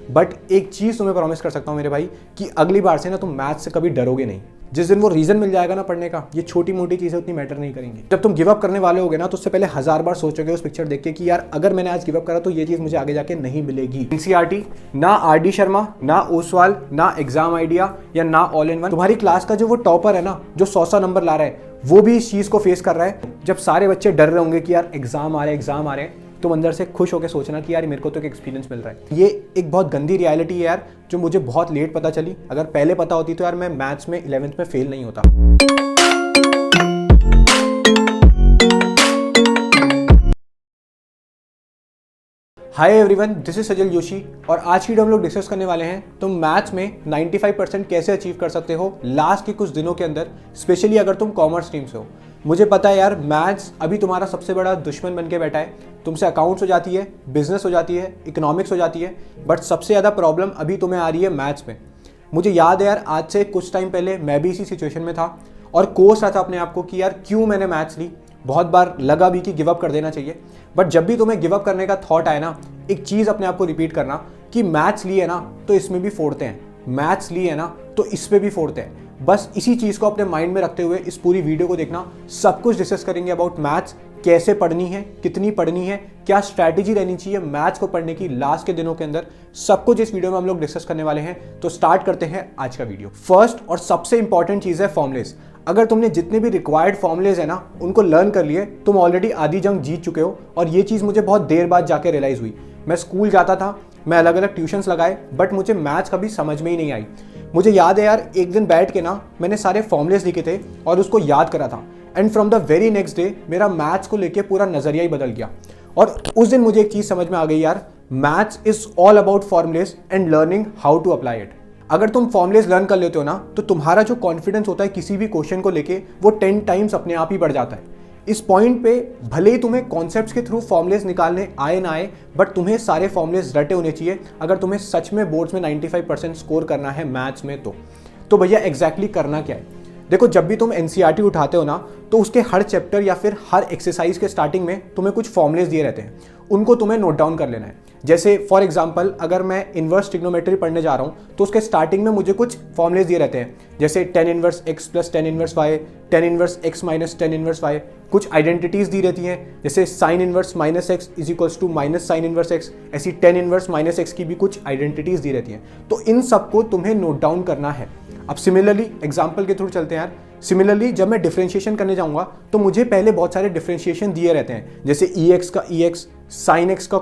But एक चीज़ तुम्हें promise कर सकता हूँ मेरे भाई कि अगली बार से ना तुम मैथ्स से कभी डरोगे नहीं। जिस दिन वो रीजन मिल जाएगा ना पढ़ने का, ये छोटी मोटी चीज़ें उतनी मैटर नहीं करेंगी। जब तुम गिव अप करने वाले होगे ना तो उससे पहले 1000 बार सोचोगे उस पिक्चर देख के कि यार अगर मैंने आज गिव अप करा तो ये चीज़ मुझे आगे जाके नहीं मिलेगी। एनसीईआरटी, ना आरडी शर्मा, ना ओसवाल, ना एग्जाम आइडिया या ना ऑल इन वन, तुम्हारी क्लास का जो वो टॉपर है ना, जो 100 नंबर ला रहा है, वो भी इस चीज़ को फेस कर रहा है। जब सारे बच्चे डर रहे होंगे कि यार एग्जाम आ रहे हैं, तुम अंदर से खुश होकर सोचना कि यार मेरे को तो एक एक्सपीरियंस मिल रहा है। ये एक बहुत गंदी रियलिटी है यार, जो मुझे बहुत लेट पता चली। अगर पहले पता होती तो यार मैं मैथ्स में 11th में फेल नहीं होता। हाय एवरीवन, दिस इज सजल जोशी और आज की वीडियो हम लोग डिस्कस करने वाले हैं तुम मैथ्स में 95% कैसे अचीव कर सकते हो लास्ट के कुछ दिनों के अंदर, स्पेशली अगर तुम कॉमर्स स्ट्रीम से हो। मुझे पता है यार मैथ्स अभी तुम्हारा सबसे बड़ा दुश्मन बन के बैठा है। तुमसे अकाउंट्स हो जाती है, बिजनेस हो जाती है, इकोनॉमिक्स हो जाती है, बट सबसे ज़्यादा प्रॉब्लम अभी तुम्हें आ रही है मैथ्स में। मुझे याद है यार, आज से कुछ टाइम पहले मैं भी इसी सिचुएशन में था और कोस रहा था अपने आप को कि यार क्यों मैंने मैथ्स ली। बहुत बार लगा भी कि गिव अप कर देना चाहिए, बट जब भी तुम्हें गिव अप करने का थॉट आए ना, एक चीज़ अपने आप को रिपीट करना कि मैथ्स लिए है ना तो इसमें भी फोड़ते हैं, मैथ्स लिए है ना तो इस पे भी फोड़ते हैं। बस इसी चीज़ को अपने माइंड में रखते हुए इस पूरी वीडियो को देखना। सब कुछ डिस्कस करेंगे अबाउट मैथ्स, कैसे पढ़नी है, कितनी पढ़नी है, क्या स्ट्रैटेजी रहनी चाहिए मैथ्स को पढ़ने की लास्ट के दिनों के अंदर, सब कुछ इस वीडियो में हम लोग डिस्कस करने वाले हैं। तो स्टार्ट करते हैं आज का वीडियो। फर्स्ट और सबसे इंपॉर्टेंट चीज़ है फॉर्मुलेस। अगर तुमने जितने भी रिक्वायर्ड फॉर्मुलेज है ना उनको लर्न कर लिए, तुम ऑलरेडी आधी जंग जीत चुके हो। और ये चीज़ मुझे बहुत देर बाद जाके रियलाइज़ हुई। मैं स्कूल जाता था, मैं अलग अलग ट्यूशन्स लगाए, बट मुझे मैथ्स कभी समझ में ही नहीं आई। मुझे याद है यार, एक दिन बैठ के ना मैंने सारे फॉर्मुलेज लिखे थे और उसको याद करा था, and from the very next day मेरा मैथ्स को लेके पूरा नज़रिया ही बदल गया। और उस दिन मुझे एक चीज़ समझ में आ गई यार, maths is all about formulae and learning how to apply it. अगर तुम फॉर्मुलेज लर्न कर लेते हो ना तो तुम्हारा जो कॉन्फिडेंस होता है किसी भी क्वेश्चन को लेके, वो 10 टाइम्स अपने आप ही बढ़ जाता है। इस पॉइंट पे भले ही तुम्हें कॉन्सेप्ट्स के थ्रू फॉर्मुलेज निकालने आए ना आए, बट तुम्हें सारे फॉर्मुलेज रटे होने चाहिए अगर तुम्हें सच में बोर्ड्स में 95% स्कोर करना है मैथ्स में। तो भैया एग्जैक्टली करना क्या है? देखो, जब भी तुम एनसीईआरटी उठाते हो ना तो उसके हर चैप्टर या फिर हर एक्सरसाइज के स्टार्टिंग में तुम्हें कुछ फॉर्मुलेज दिए रहते हैं, उनको तुम्हें नोट डाउन कर लेना है। जैसे फॉर एग्जांपल, अगर मैं इन्वर्स ट्रिग्नोमेट्री पढ़ने जा रहा हूँ तो उसके स्टार्टिंग में मुझे कुछ फॉर्मुलेज दिए रहते हैं, जैसे tan inverse x plus tan inverse y, tan inverse x minus tan inverse y। कुछ आइडेंटिटीज दी रहती हैं, जैसे sine inverse minus x is equals to minus sine inverse x. ऐसी tan इनवर्स माइनस एक्स की भी कुछ आइडेंटिटीज दी रहती हैं। तो इन सबको तुम्हें नोट डाउन करना है। अब सिमिलरली एग्जाम्पल के थ्रू चलते हैं यार। सिमिलरली जब मैं डिफरेंशिएशन करने जाऊंगा तो मुझे पहले बहुत सारे डिफरेंशिएशन दिए रहते हैं, जैसे EX का EX, साइन एक्स का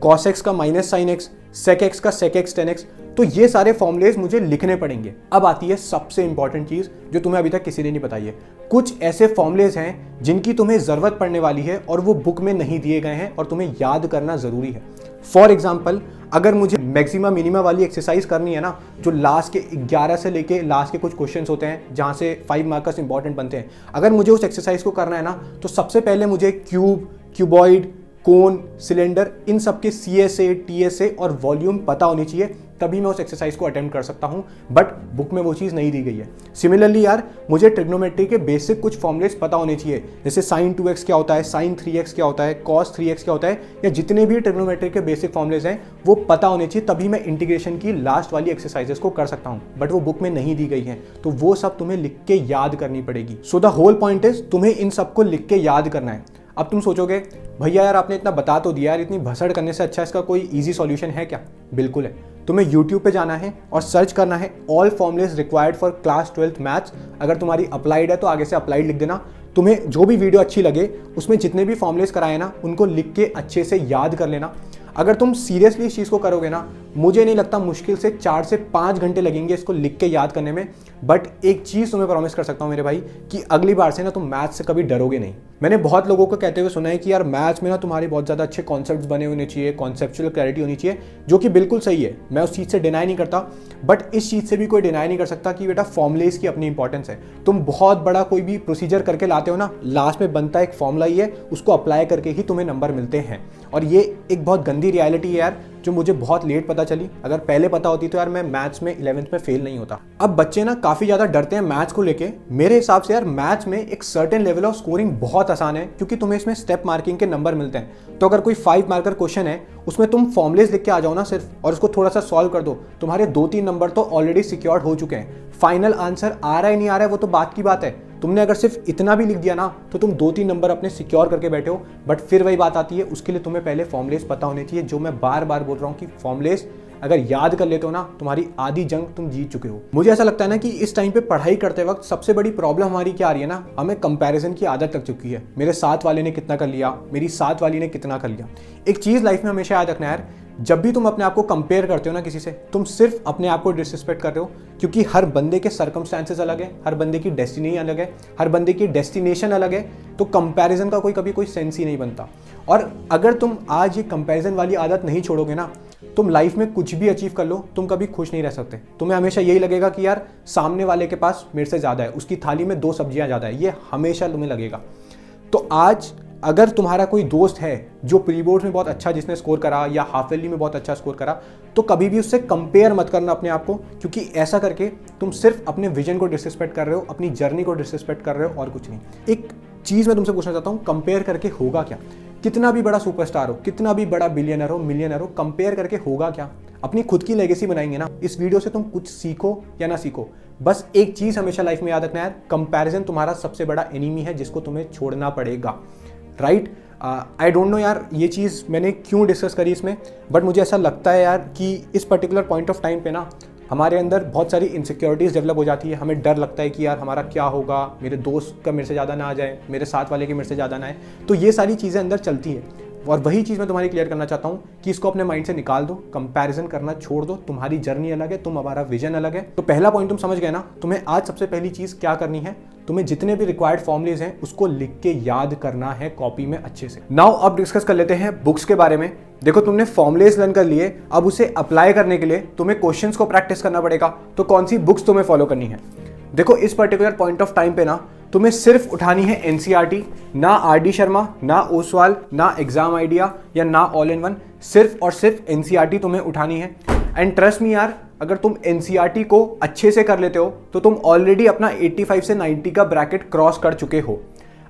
कॉस एक्स का minus sine x, sec x का सेक एक्स टेन एक्स। तो ये सारे फॉर्मुलेज मुझे लिखने पड़ेंगे। अब आती है सबसे इंपॉर्टेंट चीज़ जो तुम्हें अभी तक किसी ने नहीं बताई है। कुछ ऐसे फॉर्मुलेज हैं जिनकी तुम्हें ज़रूरत पड़ने वाली है और वो बुक में नहीं दिए गए हैं और तुम्हें याद करना ज़रूरी है। फॉर एग्जाम्पल, अगर मुझे मैक्सिमा मिनिमा वाली एक्सरसाइज करनी है ना, जो लास्ट के 11 से लेके लास्ट के कुछ क्वेश्चन होते हैं जहाँ से 5 मार्कर्स इंपॉर्टेंट बनते हैं, अगर मुझे उस एक्सरसाइज को करना है ना तो सबसे पहले मुझे क्यूब, क्यूबॉइड, कोन, सिलेंडर, इन सब के CSA, TSA और वॉल्यूम पता होनी चाहिए, तभी मैं उस एक्सरसाइज को अटेम्प्ट कर सकता हूं। बट बुक में वो चीज़ नहीं दी गई है। सिमिलरली यार, मुझे ट्रिग्नोमेट्री के बेसिक कुछ फॉर्मुलेज पता होने चाहिए, जैसे sin 2x क्या होता है, sin 3x क्या होता है, cos 3x क्या होता है, या जितने भी ट्रिग्नोमेट्री के बेसिक फॉर्मुलेज हैं वो पता होने चाहिए, तभी मैं इंटीग्रेशन की लास्ट वाली एक्सरसाइजेस को कर सकता हूँ। बट वो बुक में नहीं दी गई है, तो वो सब तुम्हें लिख के याद करनी पड़ेगी। So the whole point is तुम्हें इन सबको लिख के याद करना है। अब तुम सोचोगे भैया यार आपने इतना बता तो दिया यार, इतनी भसड़ करने से अच्छा इसका कोई इजी सॉल्यूशन है क्या? बिल्कुल है। तुम्हें YouTube पे जाना है और सर्च करना है all formulas required for class 12th maths. अगर तुम्हारी अप्लाइड है तो आगे से अप्लाइड लिख देना। तुम्हें जो भी वीडियो अच्छी लगे उसमें जितने भी फॉर्मुलेज कराए ना उनको लिख के अच्छे से याद कर लेना। अगर तुम सीरियसली इस चीज़ को करोगे ना, मुझे नहीं लगता मुश्किल से 4 से 5 घंटे लगेंगे इसको लिख के याद करने में। बट एक चीज़ तुम्हें प्रॉमिस कर सकता हूँ मेरे भाई कि अगली बार से ना तुम मैथ्स से कभी डरोगे नहीं। मैंने बहुत लोगों को कहते हुए सुना है कि यार मैथ्स में ना तुम्हारे बहुत ज़्यादा अच्छे कॉन्सेप्ट्स बने होने चाहिए, कॉन्सेप्चुअल क्लैरिटी होनी चाहिए, जो कि बिल्कुल सही है। मैं उस चीज़ से डिनाई नहीं करता, बट इस चीज़ से भी कोई डिनाई नहीं कर सकता कि बेटा फॉर्मुलेज की अपनी इंपॉर्टेंस है। तुम बहुत बड़ा कोई भी प्रोसीजर करके लाते हो ना, लास्ट में बनता है एक फॉर्मूला ही है, उसको अप्लाई करके ही तुम्हें नंबर मिलते हैं। और ये एक बहुत गंदी रियलिटी है यार, जो मुझे बहुत लेट पता चली। अगर पहले पता होती तो यार मैं मैथ्स में 11th में फेल नहीं होता। अब बच्चे ना काफ़ी ज़्यादा डरते हैं मैथ्स को लेके। मेरे हिसाब से यार मैथ्स में एक सर्टेन लेवल ऑफ स्कोरिंग बहुत आसान है, क्योंकि तुम्हें इसमें स्टेप मार्किंग के नंबर मिलते हैं। तो अगर कोई 5 मार्कर क्वेश्चन है, उसमें तुम फॉर्मुलेज लिख के आ जाओ ना सिर्फ, और उसको थोड़ा सा सॉल्व कर दो, तुम्हारे 2-3 नंबर तो ऑलरेडी सिक्योर्ड हो चुके हैं। फाइनल आंसर आ रहा है नहीं आ रहा है वो तो बात की बात है। तुमने अगर सिर्फ इतना भी लिख दिया ना तो तुम 2-3 नंबर अपने सिक्योर करके बैठे हो। बट फिर वही बात आती है, उसके लिए तुम्हें पहले फॉर्मुलेज पता होने चाहिए, जो मैं बार बार बोल रहा हूँ कि फॉर्मुलेज अगर याद कर लेते हो ना, तुम्हारी आधी जंग तुम जीत चुके हो। मुझे ऐसा लगता है ना कि इस टाइम पे पढ़ाई करते वक्त सबसे बड़ी प्रॉब्लम हमारी क्या आ रही है ना, हमें कंपैरिजन की आदत लग चुकी है। मेरे साथ वाले ने कितना कर लिया, मेरी साथ वाली ने कितना कर लिया। एक चीज़ लाइफ में हमेशा याद रखना यार, जब भी तुम अपने आप को कंपेयर करते हो ना किसी से, तुम सिर्फ अपने आप को डिसरिस्पेक्ट कर रहे हो, क्योंकि हर बंदे के सर्कमस्टेंसेस अलग है, हर बंदे की डेस्टिनी अलग है, हर बंदे की डेस्टिनेशन अलग है। तो कंपैरिजन का कभी कोई सेंस ही नहीं बनता। और अगर तुम आज ये कंपैरिजन वाली आदत नहीं छोड़ोगे ना, तुम लाइफ में कुछ भी अचीव कर लो, तुम कभी खुश नहीं रह सकते। तुम्हें हमेशा यही लगेगा कि यार सामने वाले के पास मेरे से ज़्यादा है, उसकी थाली में 2 सब्जियां ज़्यादा है, ये हमेशा तुम्हें लगेगा। तो आज अगर तुम्हारा कोई दोस्त है जो प्री बोर्ड में बहुत अच्छा जिसने स्कोर करा, या हाफ ईयरली में बहुत अच्छा स्कोर करा, तो कभी भी उससे कंपेयर मत करना अपने आप को, क्योंकि ऐसा करके तुम सिर्फ अपने विजन को डिसरिस्पेक्ट कर रहे हो, अपनी जर्नी को डिसरिस्पेक्ट कर रहे हो, और कुछ नहीं। एक चीज़ मैं तुमसे पूछना चाहता हूँ, कंपेयर करके होगा क्या? कितना भी बड़ा सुपरस्टार हो, कितना भी बड़ा बिलियनर हो, मिलियनर हो, कंपेयर करके होगा क्या? अपनी खुद की लेगेसी बनाएंगे ना। इस वीडियो से तुम कुछ सीखो या ना सीखो, बस एक चीज़ हमेशा लाइफ में याद रखना है, कंपैरिजन तुम्हारा सबसे बड़ा एनिमी है जिसको तुम्हें छोड़ना पड़ेगा। राइट? आई डोंट नो यार ये चीज़ मैंने क्यों डिस्कस करी इसमें, बट मुझे ऐसा लगता है यार कि इस पर्टिकुलर पॉइंट ऑफ टाइम पे ना हमारे अंदर बहुत सारी इनसिक्योरिटीज़ डेवलप हो जाती है। हमें डर लगता है कि यार हमारा क्या होगा, मेरे दोस्त का मेरे से ज़्यादा ना आ जाए, मेरे साथ वाले के मेरे से ज़्यादा ना आए। तो ये सारी चीज़ें अंदर चलती हैं, और वही चीज़ मैं तुम्हारी क्लियर करना चाहता हूँ कि इसको अपने माइंड से निकाल दो, कंपैरिजन करना छोड़ दो। तुम्हारी जर्नी अलग है, हमारा विजन अलग है। तो पहला पॉइंट तुम समझ गए ना। तुम्हें आज सबसे पहली चीज़ क्या करनी है, तुम्हें जितने भी रिक्वायर्ड फॉर्मुलेज हैं उसको लिख के याद करना है कॉपी में अच्छे से। नाउ अब डिस्कस कर लेते हैं बुक्स के बारे में। देखो तुमने फॉर्मुलेज लर्न कर लिए, अब उसे अप्लाई करने के लिए तुम्हें क्वेश्चंस को प्रैक्टिस करना पड़ेगा। तो कौन सी बुक्स तुम्हें फॉलो करनी है? देखो इस पर्टिकुलर पॉइंट ऑफ टाइम पे ना तुम्हें सिर्फ उठानी है एनसीईआरटी, ना आर.डी. शर्मा, ना ओसवाल, ना एग्जाम आइडिया या ना ऑल इन वन। सिर्फ और सिर्फ एनसीईआरटी तुम्हें उठानी है। एंड ट्रस्ट मी यार, अगर तुम एनसीईआरटी को अच्छे से कर लेते हो तो तुम ऑलरेडी अपना 85 से 90 का ब्रैकेट क्रॉस कर चुके हो।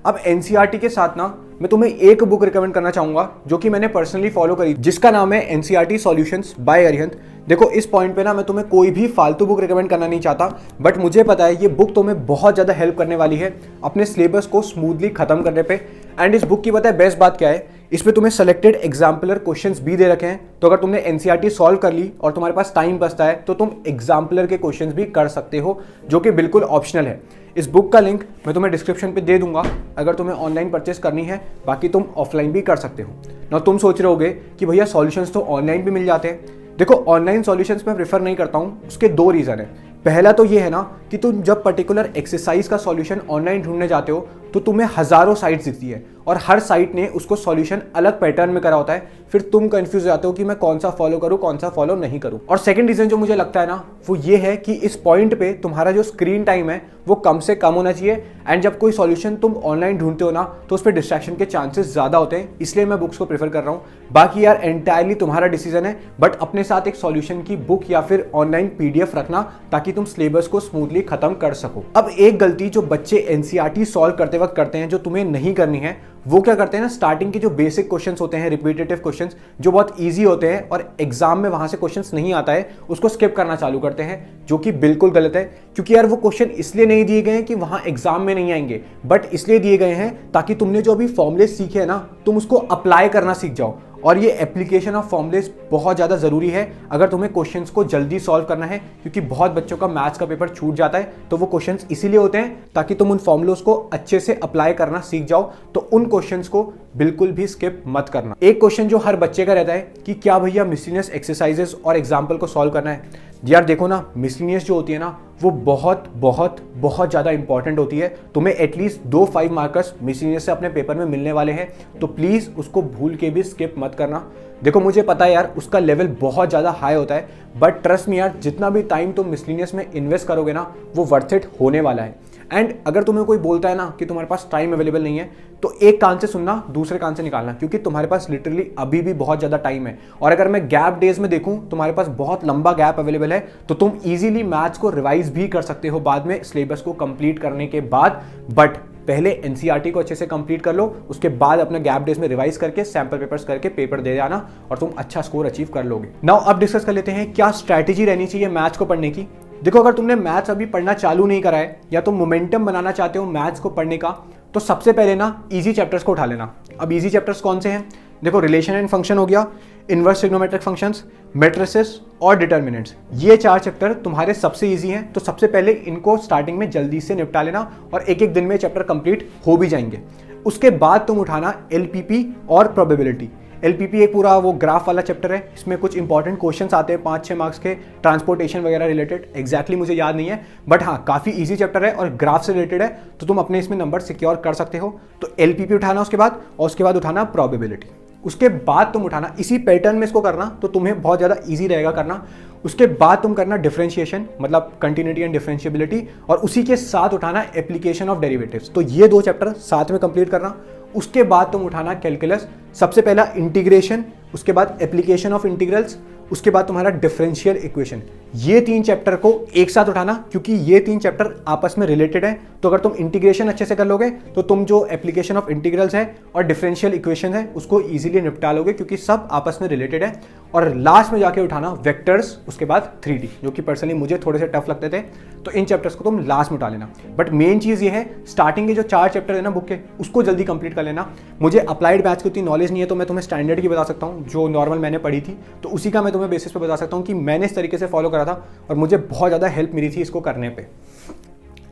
अब एनसीईआरटी के साथ ना मैं तुम्हें एक बुक रिकमेंड करना चाहूंगा जो कि मैंने पर्सनली फॉलो करी, जिसका नाम है एनसीईआरटी सॉल्यूशंस बाय अरिहंत। देखो इस पॉइंट पे ना मैं तुम्हें कोई भी फालतू बुक रिकमेंड करना नहीं चाहता, बट मुझे पता है ये बुक तुम्हें बहुत ज़्यादा हेल्प करने वाली है अपने सिलेबस को स्मूथली खत्म करने पे। एंड इस बुक की पता है बेस्ट बात क्या है, इसमें तुम्हें सेलेक्टेड एग्जाम्पलर क्वेश्चंस भी दे रखे हैं। तो अगर तुमने एनसीईआरटी सॉल्व कर ली और तुम्हारे पास टाइम बचता है तो तुम एग्जाम्पलर के क्वेश्चंस भी कर सकते हो, जो कि बिल्कुल ऑप्शनल है। इस बुक का लिंक मैं तुम्हें डिस्क्रिप्शन पे दे दूंगा अगर तुम्हें ऑनलाइन परचेस करनी है, बाकी तुम ऑफलाइन भी कर सकते हो ना। तुम सोच रहे होगे कि भैया सॉल्यूशंस तो ऑनलाइन भी मिल जाते हैं। देखो ऑनलाइन सॉल्यूशंस मैं प्रेफर नहीं करता हूँ, उसके 2 रीज़न है। पहला तो ये है ना कि तुम जब पर्टिकुलर एक्सरसाइज का सॉल्यूशन ऑनलाइन ढूंढने जाते हो तो तुम्हें हज़ारों साइट्स दिखती है, और हर साइट ने उसको सॉल्यूशन अलग पैटर्न में करा होता है। फिर तुम कंफ्यूज हो जाते हो कि मैं कौन सा फॉलो करूँ, कौन सा फॉलो नहीं करूँ। और सेकंड रीज़न जो मुझे लगता है ना वो ये है कि इस पॉइंट पे तुम्हारा जो स्क्रीन टाइम है वो कम से कम होना चाहिए। एंड जब कोई सॉल्यूशन तुम ऑनलाइन ढूंढते हो ना तो उस पर डिस्ट्रैक्शन के चांसेस ज़्यादा होते हैं, इसलिए मैं बुक्स को प्रेफर कर रहा हूँ। बाकी यार एंटायरली तुम्हारा डिसीजन है, बट अपने साथ एक सॉल्यूशन की बुक या फिर ऑनलाइन पीडीएफ रखना ताकि तुम सिलेबस को स्मूथली खत्म कर सको। अब एक गलती जो बच्चे एनसीईआरटी सॉल्व करते वक्त करते हैं, जो तुम्हें नहीं करनी है, वो क्या करते हैं ना, स्टार्टिंग के जो बेसिक क्वेश्चंस होते हैं, रिपीटेटिव क्वेश्चंस जो बहुत इजी होते हैं और एग्जाम में वहां से क्वेश्चंस नहीं आता है, उसको स्किप करना चालू करते हैं, जो कि बिल्कुल गलत है। क्योंकि यार वो क्वेश्चन इसलिए नहीं दिए गए हैं कि वहां एग्जाम में नहीं आएंगे, बट इसलिए दिए गए हैं ताकि तुमने जो अभी फॉर्मुले सीखे हैं ना, तुम उसको अप्लाई करना सीख जाओ। और ये एप्लीकेशन ऑफ फॉर्मुलेज बहुत ज़्यादा ज़रूरी है अगर तुम्हें क्वेश्चंस को जल्दी सॉल्व करना है, क्योंकि बहुत बच्चों का मैथ्स का पेपर छूट जाता है। तो वो क्वेश्चंस इसीलिए होते हैं ताकि तुम उन फॉर्मुलोज को अच्छे से अप्लाई करना सीख जाओ। तो उन क्वेश्चंस को बिल्कुल भी स्किप मत करना। एक क्वेश्चन जो हर बच्चे का रहता है कि क्या भैया मिसलिनियस एक्सरसाइजेस और एग्जाम्पल को सॉल्व करना है। यार देखो ना, मिसलिनियस जो होती है ना वो बहुत बहुत बहुत ज़्यादा इंपॉर्टेंट होती है। तुम्हें एटलीस्ट 2 5 मार्कर्स मिसलिनियस से अपने पेपर में मिलने वाले हैं, तो प्लीज़ उसको भूल के भी स्किप मत करना। देखो मुझे पता है यार उसका लेवल बहुत ज़्यादा हाई होता है, बट ट्रस्ट मी यार जितना भी टाइम तुम मिसलिनियस में इन्वेस्ट करोगे ना वो वर्थ इट होने वाला है। एंड अगर तुम्हें कोई बोलता है ना कि तुम्हारे पास टाइम अवेलेबल नहीं है, तो एक कान से सुनना, दूसरे कान से निकालना, क्योंकि तुम्हारे पास लिटरली अभी भी बहुत ज़्यादा टाइम है। और अगर मैं गैप डेज में देखूं, तुम्हारे पास बहुत लंबा गैप अवेलेबल है, तो तुम इजीली मैथ्स को रिवाइज भी कर सकते हो बाद में सिलेबस को कंप्लीट करने के बाद। बट पहले एनसीईआरटी को अच्छे से कंप्लीट कर लो, उसके बाद अपने गैप डेज में रिवाइज करके सैंपल पेपर्स करके पेपर दे जाना और तुम अच्छा स्कोर अचीव कर लोगे। नाउ अब डिस्कस कर लेते हैं क्या स्ट्रैटेजी रहनी चाहिए मैथ्स को पढ़ने की। देखो, अगर तुमने मैथ्स अभी पढ़ना चालू नहीं करा है या तुम मोमेंटम बनाना चाहते हो मैथ्स को पढ़ने का, तो सबसे पहले ना इजी चैप्टर्स को उठा लेना। अब इजी चैप्टर्स कौन से हैं? देखो, रिलेशन एंड फंक्शन हो गया, इनवर्स ट्रिग्नोमेट्रिक फंक्शंस, मैट्रिसेस और डिटर्मिनेंट्स, ये 4 चैप्टर तुम्हारे सबसे इजी हैं। तो सबसे पहले इनको स्टार्टिंग में जल्दी से निपटा लेना और एक एक दिन में चैप्टर कंप्लीट हो भी जाएंगे। उसके बाद तुम उठाना एलपीपी और प्रोबेबिलिटी। एलपीपी एक पूरा वो ग्राफ वाला चैप्टर है, इसमें कुछ इंपॉर्टेंट क्वेश्चंस आते हैं 5-6 मार्क्स के, ट्रांसपोर्टेशन वगैरह रिलेटेड। एग्जैक्टली मुझे याद नहीं है, बट हाँ काफ़ी इजी चैप्टर है और ग्राफ से रिलेटेड है, तो तुम अपने इसमें नंबर सिक्योर कर सकते हो। तो एलपीपी उठाना उसके बाद, और उसके बाद उठाना प्रोबेबिलिटी। उसके बाद तुम उठाना, इसी पैटर्न में इसको करना तो तुम्हें बहुत ज़्यादा ईजी रहेगा करना। उसके बाद तुम करना डिफरेंशिएशन, मतलब कंटिन्यूटी एंड डिफरेंशिएबिलिटी, और उसी के साथ उठाना एप्लीकेशन ऑफ डेरिवेटिव्स। तो ये 2 चैप्टर साथ में कंप्लीट करना। उसके बाद तुम उठाना कैलकुलस, सबसे पहला इंटीग्रेशन, उसके बाद एप्लीकेशन ऑफ इंटीग्रल्स, उसके बाद तुम्हारा डिफरेंशियल इक्वेशन। ये 3 चैप्टर को एक साथ उठाना, क्योंकि ये 3 चैप्टर आपस में रिलेटेड हैं। तो अगर तुम इंटीग्रेशन अच्छे से कर लोगे तो तुम जो एप्लीकेशन ऑफ इंटीग्रल्स है और डिफरेंशियल इक्वेशन है उसको इजीली निपटा लोगे, क्योंकि सब आपस में रिलेटेड है। और लास्ट में जाके उठाना वेक्टर्स, उसके बाद 3D, जो कि पर्सनली मुझे थोड़े से टफ लगते थे, तो इन चैप्टर्स को तुम लास्ट में उठा लेना। बट मेन चीज़ ये है, स्टार्टिंग के जो 4 चैप्टर है ना बुक के, उसको जल्दी कंप्लीट कर लेना। मुझे अप्लाइड मैथ्स की उतनी नॉलेज नहीं है, तो मैं तुम्हें स्टैंडर्ड की बता सकता हूँ जो नॉर्मल मैंने पढ़ी थी, तो उसी का मैं तुम्हें बेसिस पे बता सकता हूँ कि मैंने इस तरीके से फॉलो करा था और मुझे बहुत ज़्यादा हेल्प मिली थी इसको करने पे।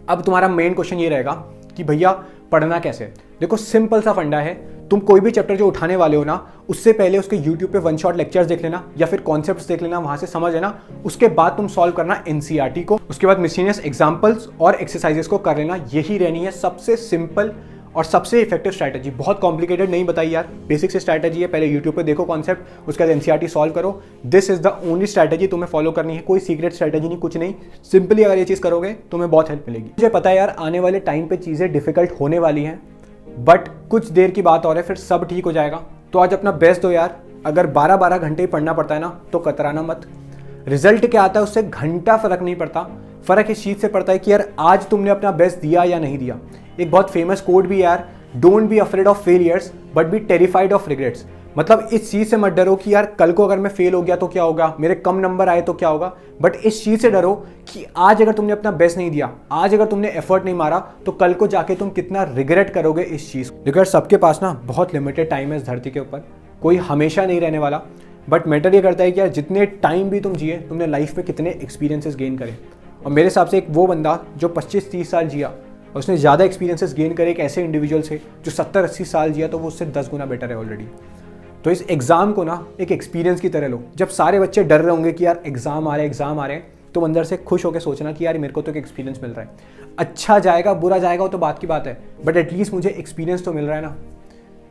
अब तुम्हारा मेन क्वेश्चन ये रहेगा कि भैया पढ़ना कैसे। देखो, सिंपल सा फंडा है, तुम कोई भी चैप्टर जो उठाने वाले हो ना, उससे पहले उसके YouTube पे 1 शॉट लेक्चर्स देख लेना या फिर कॉन्सेप्ट्स देख लेना, वहां से समझ लेना। उसके बाद तुम सॉल्व करना एनसीईआरटी को, उसके बाद मिसलेनियस एग्जांपल्स और एक्सरसाइजेस को कर लेना। यही रहनी है सबसे सिंपल और सबसे इफेक्टिव स्ट्रैटेजी। बहुत कॉम्प्लिकेटेड नहीं बताई यार, बेसिक से स्ट्रैटेजी है। पहले यूट्यूब पे देखो कॉन्सेप्ट, उसके बाद एनसीईआरटी सॉल्व करो। This is the only strategy तुम्हें फॉलो करनी है, कोई सीक्रेट स्ट्रैटेजी नहीं, कुछ नहीं। सिंपली अगर ये चीज़ करोगे तुम्हें बहुत हेल्प मिलेगी। मुझे पता है यार, आने वाले टाइम पे चीज़ें डिफिकल्ट होने वाली हैं, बट कुछ देर की बात और है, फिर सब ठीक हो जाएगा। तो आज अपना बेस्ट दो यार। अगर 12-12 घंटे ही पढ़ना पड़ता है ना, तो कतराना मत। रिजल्ट क्या आता है उससे घंटा फर्क नहीं पड़ता। फर्क इस चीज़ से पड़ता है कि यार आज तुमने अपना बेस्ट दिया या नहीं दिया। एक बहुत फेमस कोड भी यार, don't be afraid of failures but be terrified of regrets. मतलब इस चीज़ से मत डरो कि यार कल को अगर मैं फेल हो गया तो क्या होगा, मेरे कम नंबर आए तो क्या होगा, बट इस चीज़ से डरो कि आज अगर तुमने अपना बेस्ट नहीं दिया, आज अगर तुमने एफर्ट नहीं मारा, तो कल को जाके तुम कितना रिग्रेट करोगे इस चीज़ को। देखो यार, सबके पास ना बहुत लिमिटेड टाइम है इस धरती के ऊपर, कोई हमेशा नहीं रहने वाला। बट मैटर ये करता है कि यार जितने टाइम भी तुम जिए, तुमने लाइफ में कितने एक्सपीरियंसेस गेन करे। और मेरे हिसाब से एक वो बंदा जो 25-30 साल जिया और उसने ज़्यादा एक्सपीरियंसेस गेन करे एक ऐसे इंडिविजुअल से जो 70-80 साल जिया, तो वो उससे 10 गुना बेटर है ऑलरेडी। तो इस एग्ज़ाम को ना एक एक्सपीरियंस की तरह लो। जब सारे बच्चे डर रहे होंगे कि यार एग्ज़ाम आ रहे हैं, तो अंदर से खुश होकर सोचना कि यार मेरे को तो एक एक्सपीरियंस मिल रहा है। अच्छा जाएगा बुरा जाएगा वो तो बात की बात है, बट एटलीस्ट मुझे एक्सपीरियंस तो मिल रहा है ना।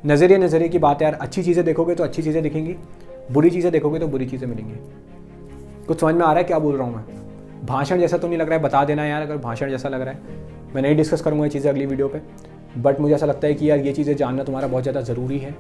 नज़रिए की बात है यार, अच्छी चीज़ें देखोगे तो अच्छी चीज़ें दिखेंगी, बुरी चीज़ें देखोगे तो बुरी चीज़ें मिलेंगी। कुछ समझ में आ रहा है क्या बोल रहा हूँ मैं? भाषण जैसा तो नहीं लग रहा है, बता देना यार अगर भाषण जैसा लग रहा है। मैं नहीं डिस्कस करूँगा ये चीज़ें अगली वीडियो पे, बट मुझे ऐसा लगता है कि यार ये चीज़ें जानना तुम्हारा बहुत ज़्यादा ज़रूरी है,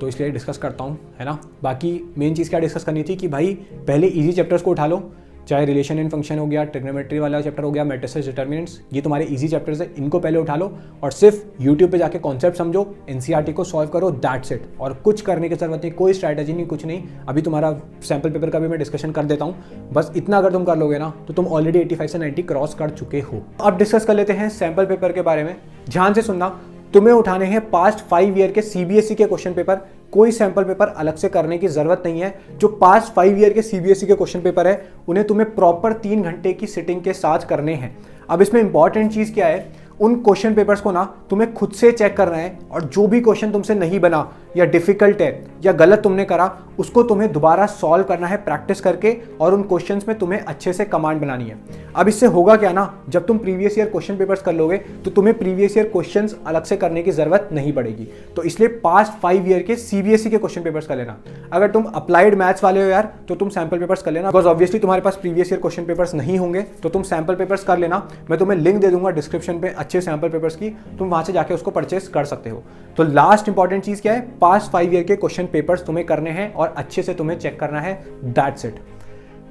तो इसलिए डिस्कस करता हूँ, है ना। बाकी मेन चीज़ क्या डिस्कस करनी थी कि भाई पहले इजी चैप्टर्स को उठा लो, चाहे रिलेशन एंड फंक्शन हो गया, ट्रिग्नोमेट्री वाला चैप्टर हो गया, मैट्रिसेस, डिटर्मिनेंट्स, ये तुम्हारे इजी चैप्टर्स है, इनको पहले उठा लो और सिर्फ यूट्यूब पे जाके कॉन्सेप्ट समझो, एनसीईआरटी को सॉल्व करो, दैट्स इट। और कुछ करने की जरूरत नहीं, कोई स्ट्रैटेजी नहीं, कुछ नहीं। अभी तुम्हारा सैम्पल पेपर का भी मैं डिस्कशन कर देता हूँ, बस इतना अगर तुम कर लोगे ना तो तुम ऑलरेडी 85 से 90 क्रॉस कर चुके हो। अब डिस्कस कर लेते हैं सैम्पल पेपर के बारे में। ध्यान से सुनना, तुम्हें उठाने हैं पास्ट 5 ईयर के सीबीएसई के क्वेश्चन पेपर। कोई सैंपल पेपर अलग से करने की जरूरत नहीं है। जो पास्ट 5 ईयर के सीबीएसई के क्वेश्चन पेपर है, उन्हें तुम्हें प्रॉपर 3 घंटे की सिटिंग के साथ करने हैं। अब इसमें इंपॉर्टेंट चीज क्या है, उन क्वेश्चन पेपर्स को ना तुम्हें खुद से चेक करना है, और जो भी क्वेश्चन तुमसे नहीं बना या डिफिकल्ट है या गलत तुमने करा, उसको तुम्हें दोबारा सॉल्व करना है प्रैक्टिस करके, और उन क्वेश्चंस में तुम्हें अच्छे से कमांड बनानी है। अब इससे होगा क्या ना, जब तुम प्रीवियस ईयर क्वेश्चन पेपर्स कर लोगे तो तुम्हें प्रीवियस ईयर क्वेश्चंस अलग से करने की जरूरत नहीं पड़ेगी। तो इसलिए पास्ट 5 ईयर के सीबीएसई के क्वेश्चन पेपर्स कर लेना। अगर तुम अप्लाइड मैथ्स वाले हो यार तो तुम सैम्पल पेपर्स कर लेना, बिकॉज ऑब्वियसली तुम्हारे पास प्रीवियस ईयर क्वेश्चन पेपर्स नहीं होंगे, तो तुम सैम्पल पेपर्स कर लेना। मैं तुम्हें लिंक दे दूंगा डिस्क्रिप्शन पे अच्छे सैम्पल पेपर्स की, तुम वहां से जाके उसको परचेस कर सकते हो। तो लास्ट इंपॉर्टेंट चीज क्या है, पास्ट 5 ईयर के क्वेश्चन पेपर्स तुम्हें करने हैं और अच्छे से तुम्हें चेक करना है, दैट्स इट।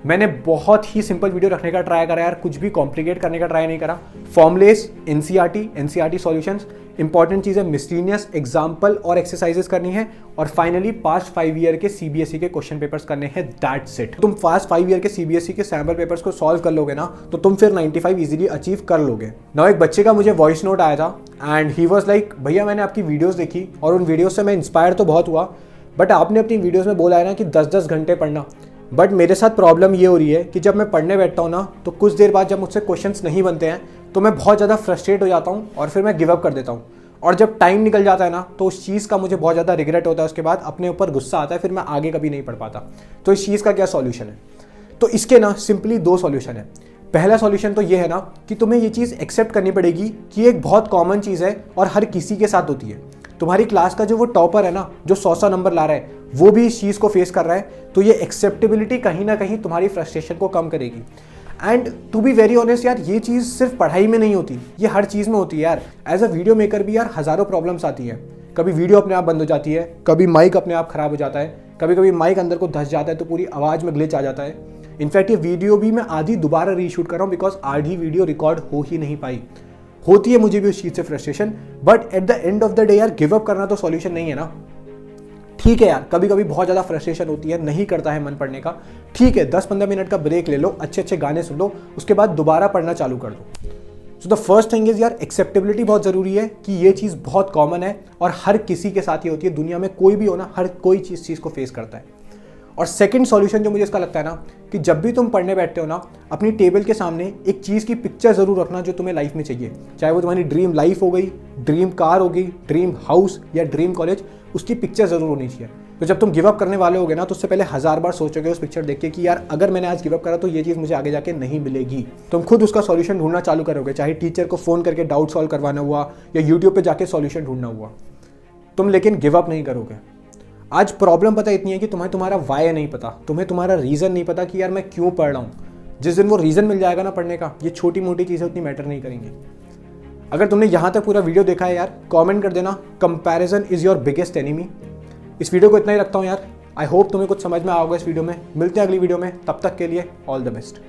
मैंने बहुत ही सिंपल वीडियो रखने का ट्राई करा यार, कुछ भी कॉम्प्लिकेट करने का ट्राई नहीं करा। फॉर्मुलेस, एनसीईआरटी सॉल्यूशंस, इंपॉर्टेंट चीज़ है मिसलेनियस एग्जाम्पल और एक्सरसाइजेस करनी है, और फाइनली पास्ट 5 ईयर के सीबीएसई के क्वेश्चन पेपर्स करने हैं, दैट्स इट। तुम पास्ट 5 ईयर के सीबीएसई के सैम्पल पेपर्स को सॉल्व कर लोगे ना, तो तुम फिर 95 इजीली अचीव कर लोगे। नाउ एक बच्चे का मुझे वॉइस नोट आया था एंड ही वाज लाइक, भैया मैंने आपकी वीडियोस देखी और उन वीडियोस से मैं इंस्पायर तो बहुत हुआ, बट आपने अपनी वीडियोस में बोला है ना कि 10-10 घंटे पढ़ना, बट मेरे साथ प्रॉब्लम ये हो रही है कि जब मैं पढ़ने बैठता हूँ ना, तो कुछ देर बाद जब मुझसे क्वेश्चंस नहीं बनते हैं तो मैं बहुत ज़्यादा फ्रस्ट्रेट हो जाता हूँ और फिर मैं गिव अप कर देता हूँ, और जब टाइम निकल जाता है ना तो उस चीज़ का मुझे बहुत ज़्यादा रिग्रेट होता है, उसके बाद अपने ऊपर गुस्सा आता है, फिर मैं आगे कभी नहीं पढ़ पाता। तो इस चीज़ का क्या सॉल्यूशन है? तो इसके ना सिंपली 2 सॉल्यूशन है। पहला सॉल्यूशन तो ये है ना कि तुम्हें ये चीज़ एक्सेप्ट करनी पड़ेगी कि एक बहुत कॉमन चीज़ है और हर किसी के साथ होती है। तुम्हारी क्लास का जो वो टॉपर है ना, जो 100 नंबर ला रहा है, वो भी इस चीज़ को फेस कर रहा है, तो ये एक्सेप्टेबिलिटी कहीं ना कहीं तुम्हारी फ्रस्ट्रेशन को कम करेगी। And to be very honest यार, ये चीज़ सिर्फ पढ़ाई में नहीं होती, ये हर चीज़ में होती है यार। एज अ वीडियो मेकर भी यार हज़ारों प्रॉब्लम्स आती हैं। कभी वीडियो अपने आप बंद हो जाती है, कभी माइक अपने आप खराब हो जाता है, कभी कभी माइक अंदर को धंस जाता है तो पूरी आवाज़ में ग्लिच आ जाता है। इनफैक्ट ये वीडियो भी मैं आधी दोबारा रीशूट कर रहा हूँ बिकॉज आधी वीडियो रिकॉर्ड हो ही नहीं पाई। होती है मुझे भी उस चीज़ से frustration, but at the end of the day यार गिव अप करना तो सॉल्यूशन नहीं है ना। ठीक है यार, कभी कभी बहुत ज़्यादा फ्रस्ट्रेशन होती है, नहीं करता है मन पढ़ने का, ठीक है 10-15 मिनट का ब्रेक ले लो, अच्छे अच्छे गाने सुन लो, उसके बाद दोबारा पढ़ना चालू कर दो। So the first thing is यार, एक्सेप्टेबिलिटी बहुत ज़रूरी है कि ये चीज़ बहुत कॉमन है और हर किसी के साथ ही होती है, दुनिया में कोई भी हो ना, हर कोई चीज़ को फेस करता है। और सेकंड सॉल्यूशन जो मुझे इसका लगता है ना, कि जब भी तुम पढ़ने बैठते हो ना, अपनी टेबल के सामने एक चीज़ की पिक्चर ज़रूर रखना जो तुम्हें लाइफ में चाहिए, चाहे वो तुम्हारी ड्रीम लाइफ हो गई, ड्रीम कार हो गई, ड्रीम हाउस या ड्रीम कॉलेज, उसकी पिक्चर ज़रूर होनी चाहिए। तो जब तुम गिव अप करने वाले होगे ना, तो उससे पहले 1000 बार सोचोगे उस पिक्चर देख के कि यार अगर मैंने आज गिव अप करा तो ये चीज़ मुझे आगे जाके नहीं मिलेगी। तुम खुद उसका सॉल्यूशन ढूंढना चालू करोगे, चाहे टीचर को फ़ोन करके डाउट सॉल्व करवाना हुआ या यूट्यूब पे जाके सॉल्यूशन ढूंढना हुआ, तुम लेकिन गिव अप नहीं करोगे। आज प्रॉब्लम पता इतनी है कि तुम्हें तुम्हारा वाई नहीं पता, तुम्हें तुम्हारा रीज़न नहीं पता कि यार मैं क्यों पढ़ रहा हूँ। जिस दिन वो रीज़न मिल जाएगा ना पढ़ने का, ये छोटी मोटी चीज़ें उतनी मैटर नहीं करेंगी। अगर तुमने यहाँ तक पूरा वीडियो देखा है यार, कमेंट कर देना comparison is your biggest enemy. इस वीडियो को इतना ही रखता हूँ यार। आई होप तुम्हें कुछ समझ में आओगे इस वीडियो में। मिलते हैं अगली वीडियो में, तब तक के लिए ऑल द बेस्ट।